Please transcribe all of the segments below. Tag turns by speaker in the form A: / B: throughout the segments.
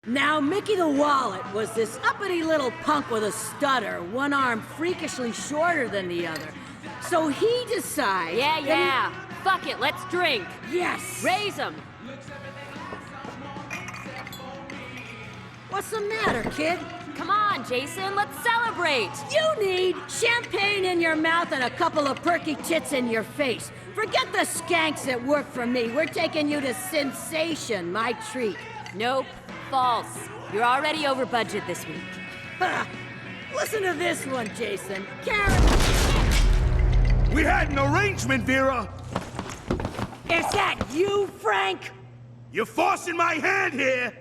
A: Now, Mickey the Wallet was this uppity little punk with a stutter, one arm freakishly shorter than the other. So he decides...
B: Yeah. Fuck it, let's drink.
A: Yes!
B: Raise 'em.
A: What's the matter, kid?
B: Come on, Jason, let's celebrate.
A: You need champagne in your mouth and a couple of perky tits in your face. Forget the skanks that work for me. We're taking you to Sensation, my treat.
B: Nope, false. You're already over budget this week.
A: Listen to this one, Jason. Karen...
C: We had an arrangement, Vera!
A: Is that you, Frank?
C: You're forcing my hand here!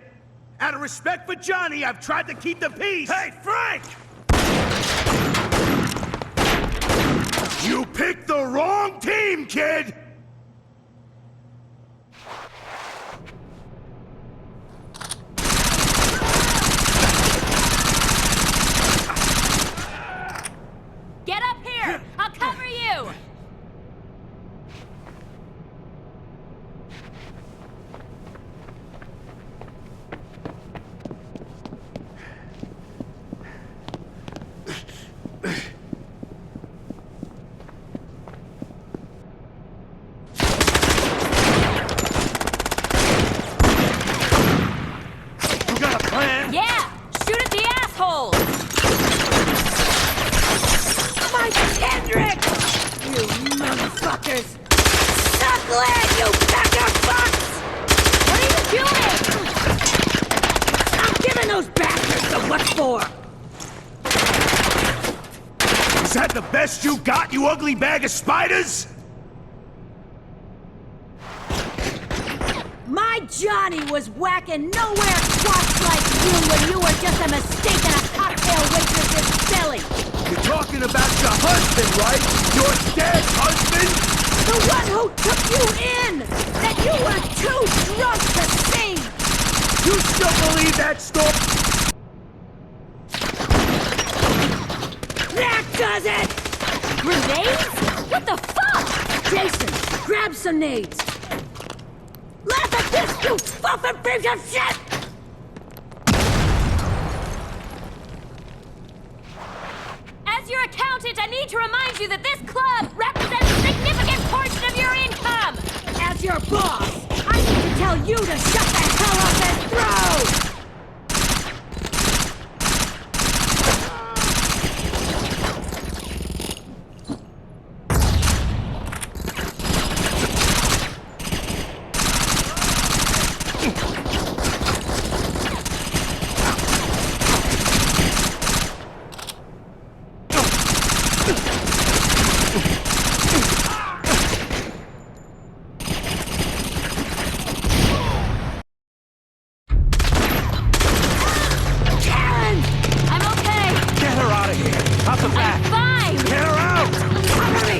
C: Out of respect for Johnny, I've tried to keep the peace! Hey, Frank! You picked the wrong team, kid!
B: Get up here! I'll cover you!
C: You got a plan?
B: Yeah! Shoot at the asshole!
A: Mike Kendrick! You motherfuckers! Suckling, you pack of fucks!
B: What are you doing?
A: I'm giving those bastards the what for!
C: Is that the best you got, you ugly bag of spiders?
A: My Johnny was whacking nowhere twats like you when you were just a mistake in a cocktail waitress's belly!
C: You're talking about your husband, right? Your dead husband?
A: The one who took you in! That you were too drunk to see!
C: You still believe that story?
A: That does it!
B: Grenades? What the fuck?
A: Jason, grab some nades! Laugh at this, you fucking piece of shit!
B: As your accountant, I need to remind you that this club represents a significant portion of your income!
A: As your boss, I need to tell you to shut the hell up and throw!
B: I'm okay!
C: Get her out of here! Out the back!
B: I'm fine!
C: Get her out!
A: Cover me!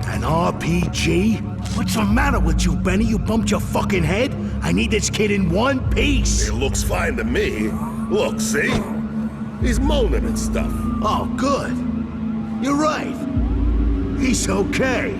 C: An RPG? What's the matter with you, Benny? You bumped your fucking head? I need this kid in one piece!
D: It looks fine to me. Look, see? He's moaning and stuff.
C: Oh, good. You're right. He's okay.